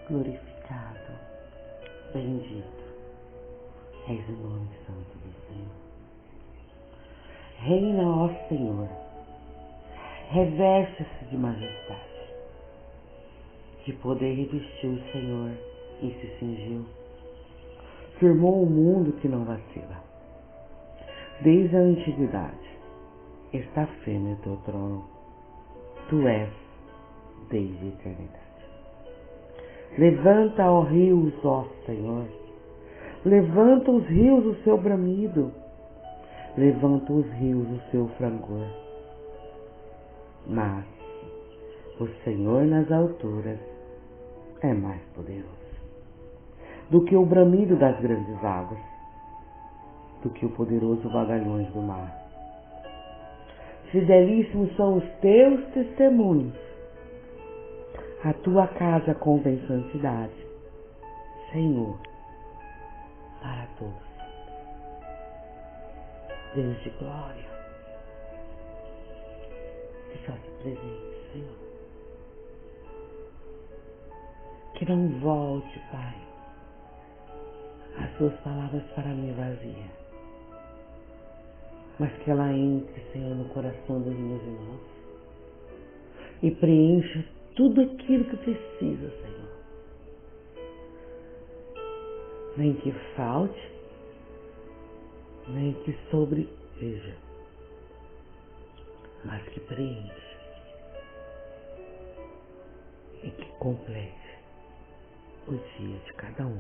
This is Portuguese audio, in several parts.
glorificado, bendito és o nome santo do Senhor. Reina, ó Senhor, reveste-se de majestade, de poder revestiu o Senhor e se cingiu. Firmou o mundo que não vacila. Desde a antiguidade está firme o teu trono. Tu és desde a eternidade. Levanta, ó rios, ó Senhor. Levanta os rios o seu bramido. Levanta os rios o seu frangor. Mas o Senhor nas alturas é mais poderoso do que o bramido das grandes águas, do que o poderoso vagalhões do mar. Fidelíssimos são os teus testemunhos. A tua casa convém santidade, Senhor, para todos. Deus de glória, que faça presente, Senhor. Que não volte, Pai, as suas palavras para mim vazia, mas que ela entre, Senhor, no coração dos meus irmãos e preencha tudo aquilo que precisa, Senhor. Nem que falte, nem que sobreveja, mas que preencha e que complete o dia de cada um.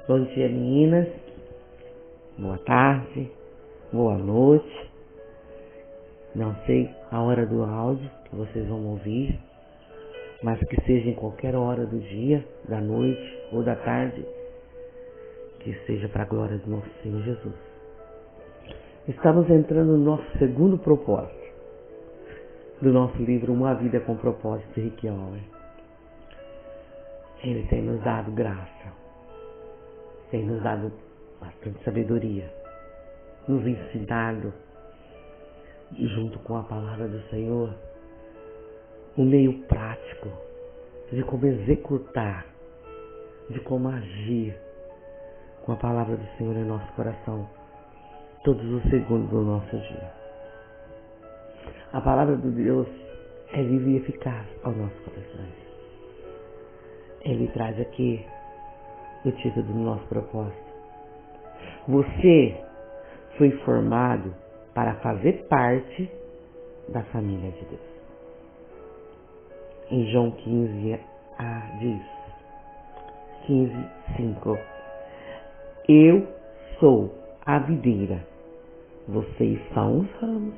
Bom dia, meninas. Boa tarde, boa noite. Não sei a hora do áudio que vocês vão ouvir, mas que seja em qualquer hora do dia, da noite ou da tarde, que seja para a glória do nosso Senhor Jesus. Estamos entrando no nosso segundo propósito do nosso livro Uma Vida com Propósito, de Rick Warren. Ele tem nos dado graça, tem nos dado bastante sabedoria, nos ensinado, junto com a palavra do Senhor, um meio prático de como executar, de como agir com a palavra do Senhor em nosso coração, todos os segundos do nosso dia. A palavra de Deus é viva e eficaz ao nosso coração. Ele traz aqui o título do nosso propósito. Você foi formado para fazer parte da família de Deus. Em João 15, diz, 15:5, eu sou a videira, vocês são os ramos.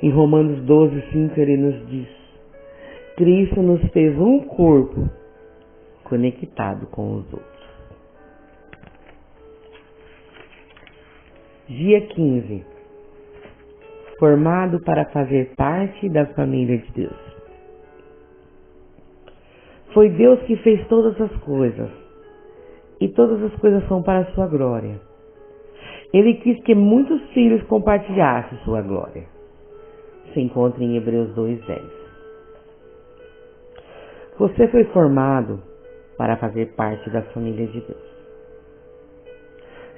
Em Romanos 12:5 ele nos diz, Cristo nos fez um corpo conectado com os outros. Dia 15. Formado para fazer parte da família de Deus. Foi Deus que fez todas as coisas, e todas as coisas são para a sua glória. Ele quis que muitos filhos compartilhassem sua glória. Se encontra em Hebreus 2:10. Você foi formado para fazer parte da família de Deus.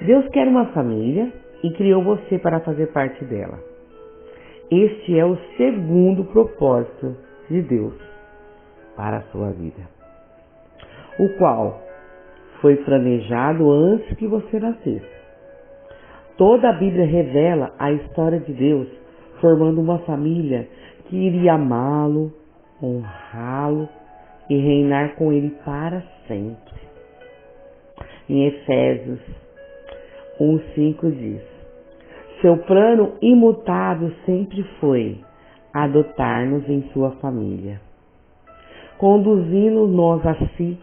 Deus quer uma família e criou você para fazer parte dela. Este é o segundo propósito de Deus para a sua vida, o qual foi planejado antes que você nascesse. Toda a Bíblia revela a história de Deus formando uma família que iria amá-lo, honrá-lo e reinar com ele para sempre. Em Efésios 1:5 diz, seu plano imutável sempre foi adotar-nos em sua família, conduzindo-nos a si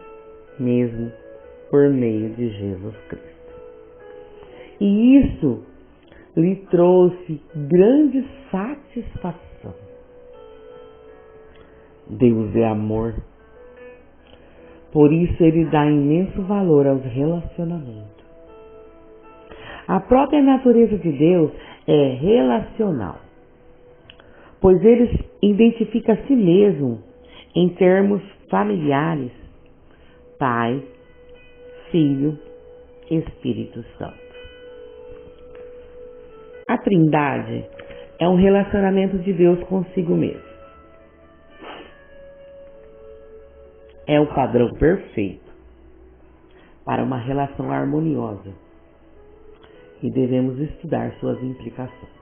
mesmo por meio de Jesus Cristo. E isso lhe trouxe grande satisfação. Deus é amor. Por isso ele dá imenso valor aos relacionamentos. A própria natureza de Deus é relacional, pois ele identifica a si mesmo em termos familiares, Pai, Filho, Espírito Santo. A Trindade é um relacionamento de Deus consigo mesmo. É o padrão perfeito para uma relação harmoniosa e devemos estudar suas implicações.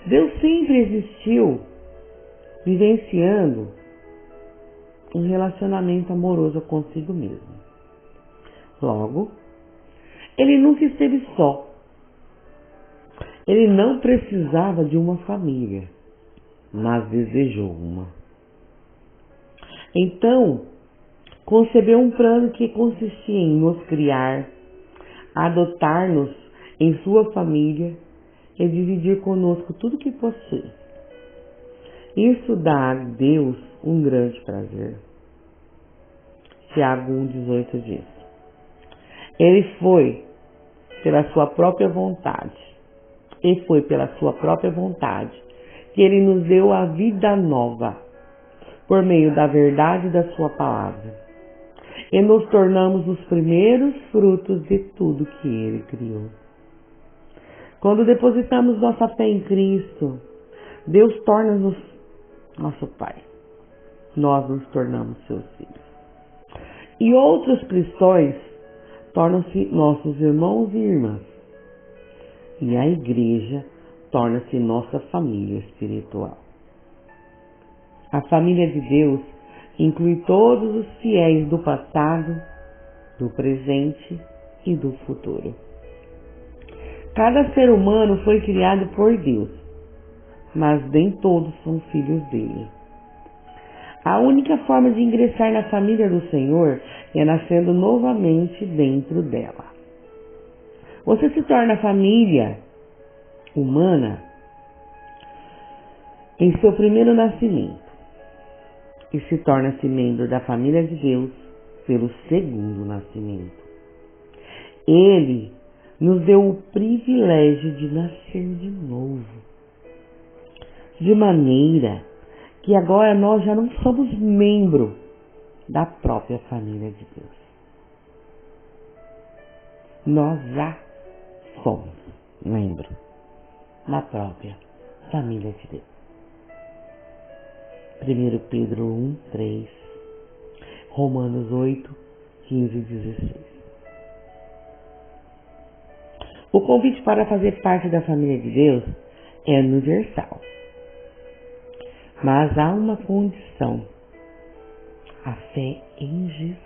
Deus sempre existiu vivenciando um relacionamento amoroso consigo mesmo. Logo, ele nunca esteve só. Ele não precisava de uma família, mas desejou uma. Então, concebeu um plano que consistia em nos criar, adotar-nos em sua família e dividir conosco tudo que possui. Isso dá a Deus um grande prazer. Tiago 1,18 diz: Ele foi pela sua própria vontade que Ele nos deu a vida nova, por meio da verdade da sua palavra. E nos tornamos os primeiros frutos de tudo que Ele criou. Quando depositamos nossa fé em Cristo, Deus torna-nos nosso Pai. Nós nos tornamos seus filhos. E outros cristãos tornam-se nossos irmãos e irmãs. E a igreja torna-se nossa família espiritual. A família de Deus inclui todos os fiéis do passado, do presente e do futuro. Cada ser humano foi criado por Deus, mas nem todos são filhos dele. A única forma de ingressar na família do Senhor é nascendo novamente dentro dela. Você se torna família humana em seu primeiro nascimento e se torna-se membro da família de Deus pelo segundo nascimento. Ele nos deu o privilégio de nascer de novo, de maneira que agora nós já não somos membro da própria família de Deus. Nós já somos membro da própria família de Deus. 1 Pedro 1, 3, Romanos 8, 15 e 16. O convite para fazer parte da família de Deus é universal. Mas há uma condição: a fé em Jesus.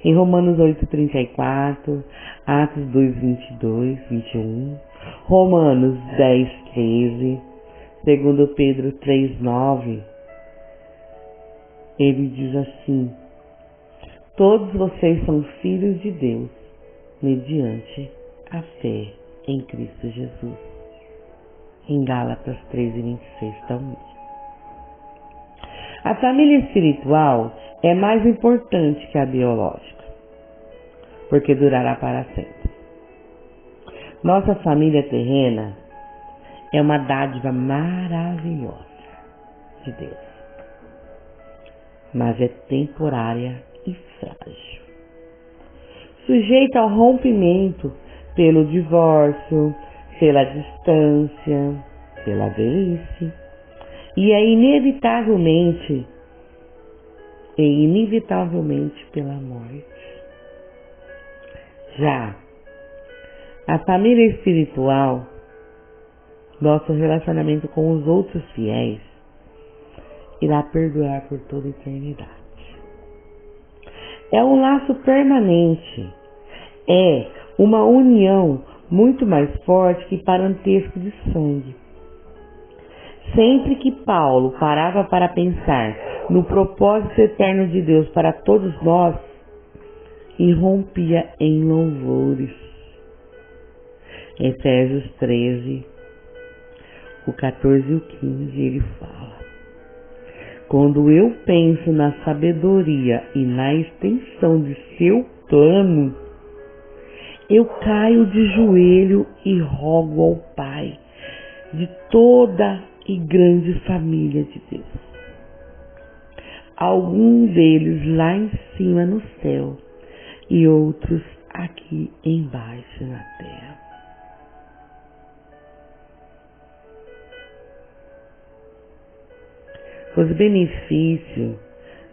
Em Romanos 8:34, Atos 2:22, 21, Romanos 10:13, 2 Pedro 3:9, ele diz assim: todos vocês são filhos de Deus, mediante a fé em Cristo Jesus. Em Gálatas 3:26 também. A família espiritual é mais importante que a biológica, porque durará para sempre. Nossa família terrena é uma dádiva maravilhosa de Deus, mas é temporária e frágil, sujeita ao rompimento pelo divórcio, pela distância, pela velhice, e é inevitavelmente pela morte. Já a família espiritual, nosso relacionamento com os outros fiéis, irá perdurar por toda a eternidade. É um laço permanente, é uma união muito mais forte que parentesco de sangue. Sempre que Paulo parava para pensar no propósito eterno de Deus para todos nós, irrompia em louvores. Efésios 13, o 14 e o 15, ele fala: quando eu penso na sabedoria e na extensão de seu plano, eu caio de joelho e rogo ao Pai de toda e grande família de Deus. Alguns deles lá em cima no céu e outros aqui embaixo na terra. Os benefícios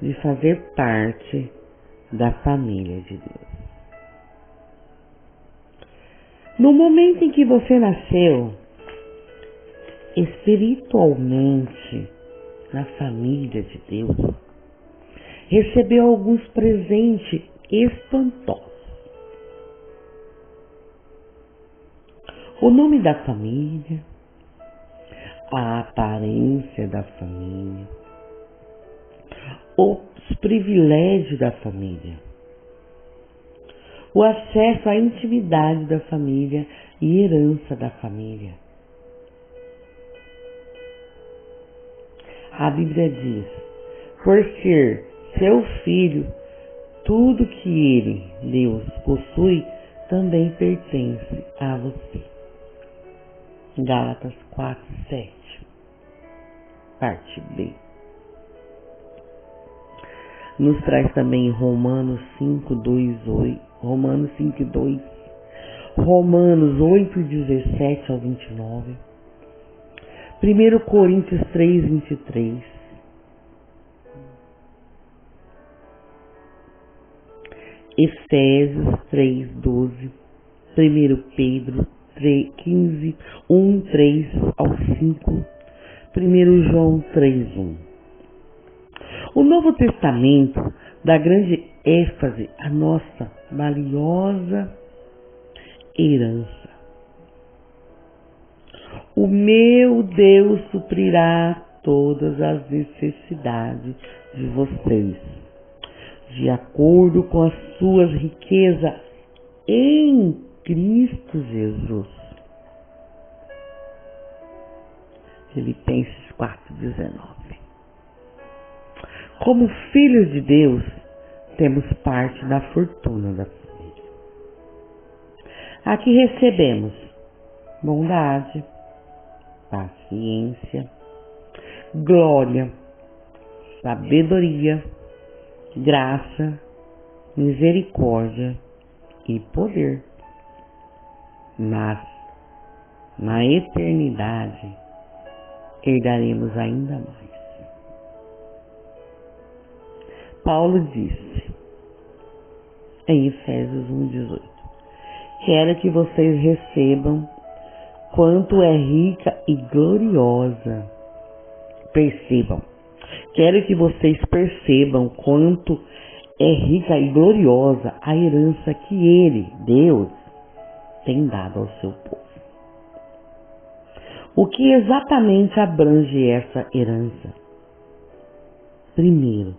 de fazer parte da família de Deus. No momento em que você nasceu, espiritualmente, na família de Deus, recebeu alguns presentes espantosos. O nome da família, a aparência da família, os privilégios da família, o acesso à intimidade da família e herança da família. A Bíblia diz, por ser seu filho, tudo que ele, Deus, possui, também pertence a você. Gálatas 4:7, parte B. Nos traz também Romanos 5:2, Romanos 5:2, Romanos 8:17 ao 29, 1 Coríntios 3:23, Efésios 3:12, 1 Pedro 15, 3 ao 5, 1 João 3:1. O Novo Testamento dá grande ênfase à nossa valiosa herança. O meu Deus suprirá todas as necessidades de vocês, de acordo com as suas riquezas em Cristo Jesus. Filipenses 4:19. Como filhos de Deus, temos parte da fortuna da família. Aqui recebemos bondade, paciência, glória, sabedoria, graça, misericórdia e poder. Mas, na eternidade, herdaremos ainda mais. Paulo disse em Efésios 1:18, quero que vocês recebam quanto é rica e gloriosa. Quero que vocês percebam quanto é rica e gloriosa a herança que Ele, Deus, tem dado ao seu povo. O que exatamente abrange essa herança? Primeiro,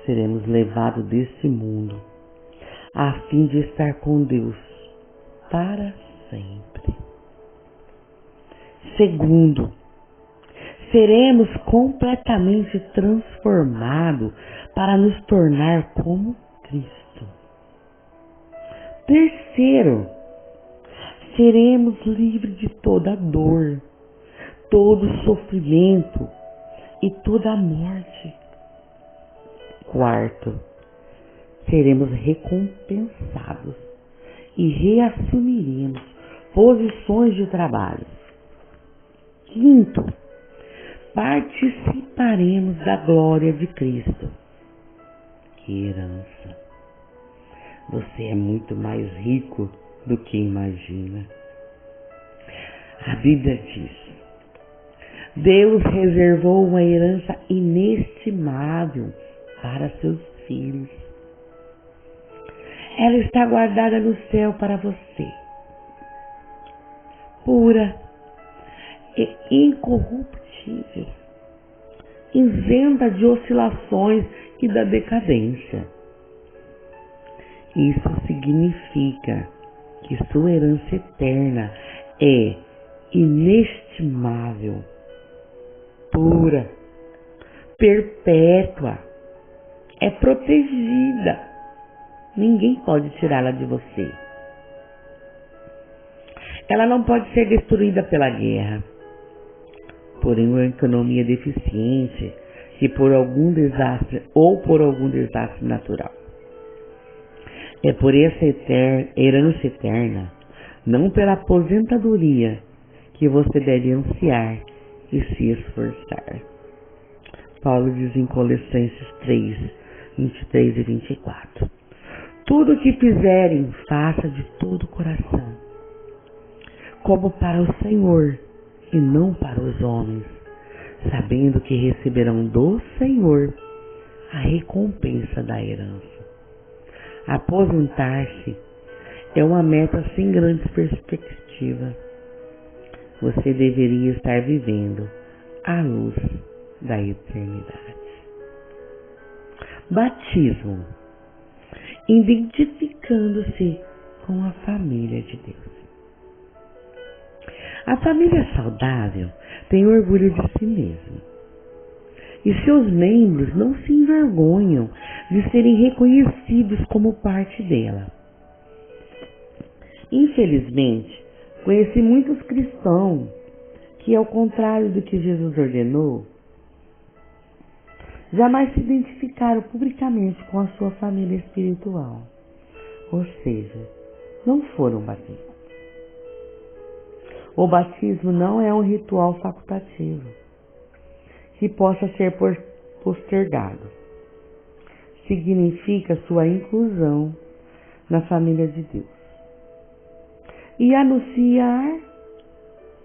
seremos levados desse mundo a fim de estar com Deus para sempre. Segundo, seremos completamente transformados para nos tornar como Cristo. Terceiro, seremos livres de toda dor, todo sofrimento e toda morte. Quarto, seremos recompensados e reassumiremos posições de trabalho. Quinto, participaremos da glória de Cristo. Que herança! Você é muito mais rico do que imagina. A Bíblia diz, Deus reservou uma herança inestimável para seus filhos. Ela está guardada no céu para você, pura e incorruptível, isenta de oscilações e da decadência. Isso significa que sua herança eterna é inestimável, pura, perpétua, é protegida. Ninguém pode tirá-la de você. Ela não pode ser destruída pela guerra. porém uma economia deficiente que por algum desastre natural. É por essa herança eterna, não pela aposentadoria, que você deve ansiar e se esforçar. Paulo diz em Colossenses 3, 23 e 24. Tudo o que fizerem, faça de todo o coração, como para o Senhor e não para os homens, sabendo que receberão do Senhor a recompensa da herança. Aposentar-se é uma meta sem grandes perspectivas. Você deveria estar vivendo à luz da eternidade. Batismo. Identificando-se com a família de Deus. A família saudável tem orgulho de si mesma. E seus membros não se envergonham de serem reconhecidos como parte dela. Infelizmente, conheci muitos cristãos que, ao contrário do que Jesus ordenou, jamais se identificaram publicamente com a sua família espiritual, ou seja, não foram batizados. O batismo não é um ritual facultativo que possa ser postergado. Significa sua inclusão na família de Deus e anunciar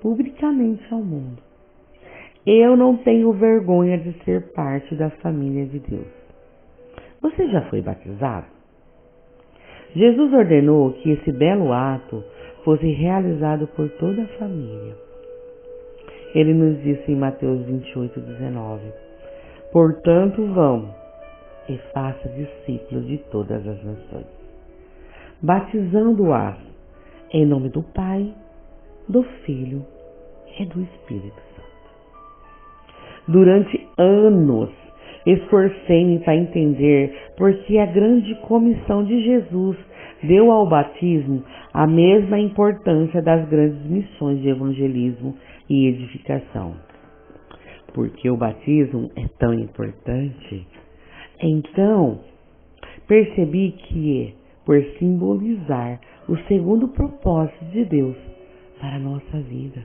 publicamente ao mundo: eu não tenho vergonha de ser parte da família de Deus. Você já foi batizado? Jesus ordenou que esse belo ato fosse realizado por toda a família. Ele nos disse em Mateus 28, 19: portanto, vão e faça discípulos de todas as nações, batizando-as em nome do Pai, do Filho e do Espírito Santo. Durante anos, esforcei-me para entender por que a grande comissão de Jesus deu ao batismo a mesma importância das grandes missões de evangelismo e edificação. Porque o batismo é tão importante, então percebi que é por simbolizar o segundo propósito de Deus para a nossa vida: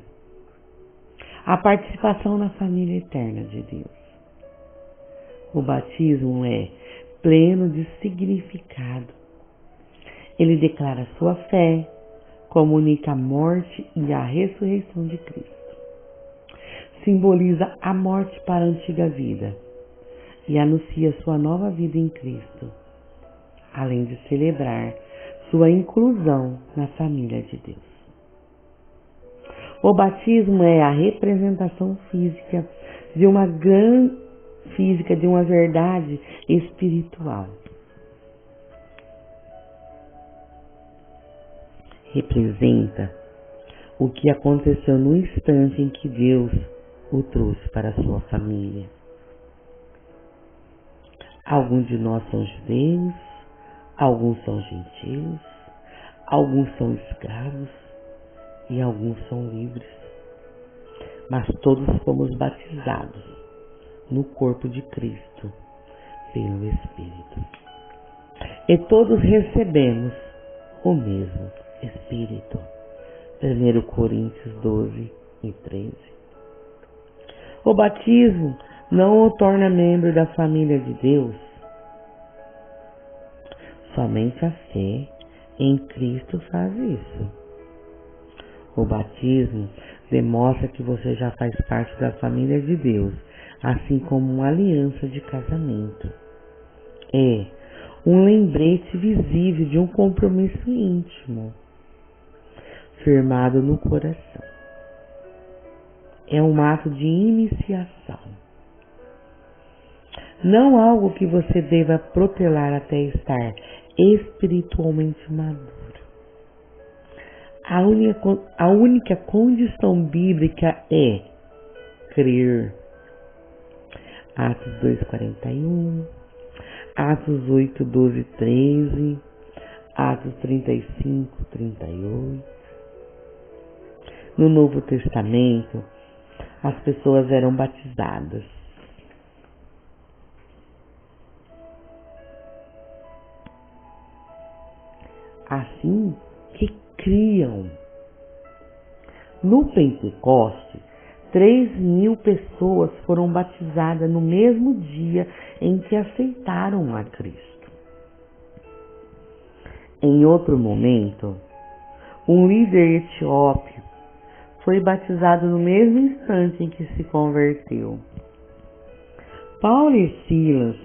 a participação na família eterna de Deus. O batismo é pleno de significado. Ele declara sua fé, comunica a morte e a ressurreição de Cristo. Simboliza a morte para a antiga vida e anuncia sua nova vida em Cristo, além de celebrar sua inclusão na família de Deus. O batismo é a representação física de uma verdade espiritual. Representa o que aconteceu no instante em que Deus o trouxe para a sua família. Alguns de nós são judeus, alguns são gentios, alguns são escravos e alguns são livres. Mas todos fomos batizados no corpo de Cristo pelo Espírito. E todos recebemos o mesmo Espírito. 1 Coríntios 12 e 13. O batismo não o torna membro da família de Deus. Somente a fé em Cristo faz isso. O batismo demonstra que você já faz parte da família de Deus, assim como uma aliança de casamento. É um lembrete visível de um compromisso íntimo, firmado no coração. É um ato de iniciação. Não algo que você deva protelar até estar espiritualmente maduro. A única condição bíblica é crer. Atos 2:41, Atos 8:12, 13, Atos 35:38. No Novo Testamento, as pessoas eram batizadas. Assim que criam. No Pentecoste, 3.000 pessoas foram batizadas no mesmo dia em que aceitaram a Cristo. Em outro momento, um líder etíope foi batizado no mesmo instante em que se converteu. Paulo e Silas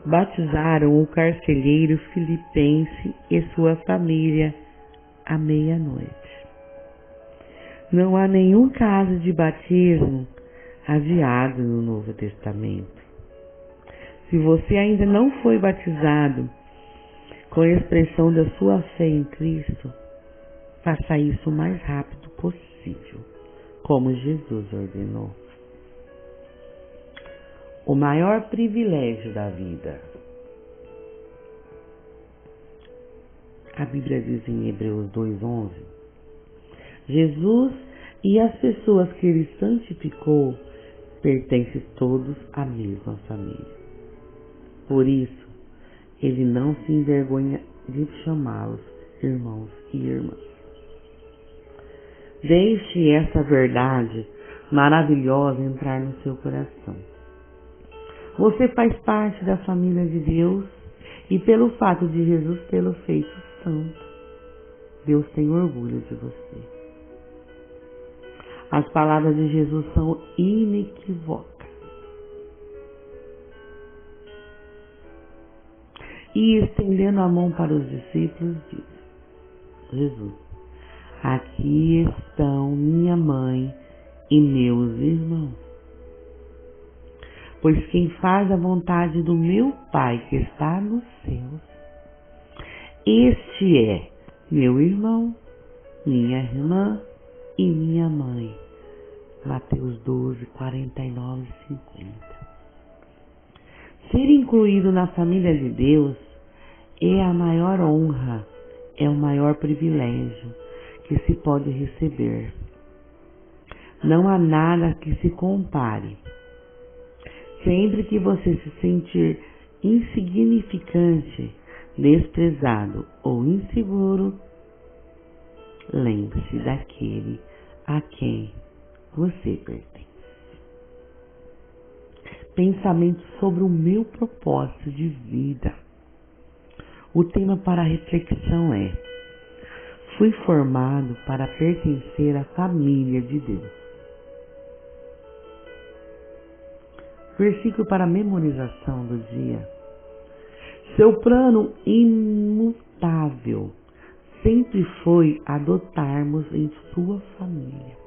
batizaram o carcereiro filipense e sua família à meia-noite. Não há nenhum caso de batismo adiado no Novo Testamento. Se você ainda não foi batizado com a expressão da sua fé em Cristo, faça isso o mais rápido possível, como Jesus ordenou. O maior privilégio da vida. A Bíblia diz em Hebreus 2:11, Jesus e as pessoas que ele santificou pertencem todos à mesma família. Por isso, ele não se envergonha de chamá-los irmãos e irmãs. Deixe essa verdade maravilhosa entrar no seu coração. Você faz parte da família de Deus e pelo fato de Jesus tê-lo feito santo, Deus tem orgulho de você. As palavras de Jesus são inequívocas. E estendendo a mão para os discípulos, diz: Jesus, aqui estão minha mãe e meus irmãos. Pois quem faz a vontade do meu Pai que está nos céus, este é meu irmão, minha irmã e minha mãe. Mateus 12, 49 e 50. Ser incluído na família de Deus é a maior honra, é o maior privilégio que se pode receber. Não há nada que se compare. Sempre que você se sentir insignificante, desprezado ou inseguro, lembre-se daquele a quem você pertence. Pensamento sobre o meu propósito de vida. O tema para a reflexão é: fui formado para pertencer à família de Deus. Versículo para memorização do dia. Seu plano imutável sempre foi adotarmos em sua família,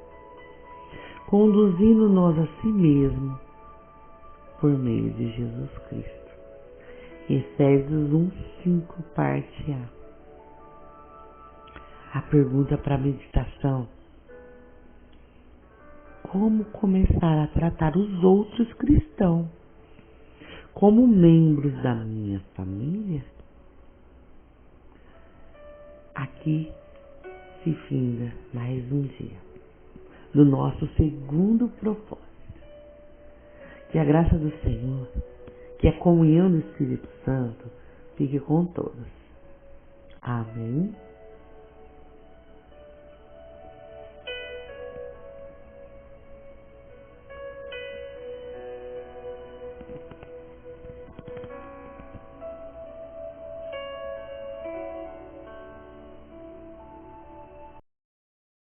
conduzindo-nos a si mesmo por meio de Jesus Cristo. Efésios 1:5, parte A. A pergunta para meditação: como começar a tratar os outros cristãos como membros da minha família? Aqui se finda mais um dia do nosso segundo propósito. Que a graça do Senhor, que a comunhão do Espírito Santo fique com todos. Amém.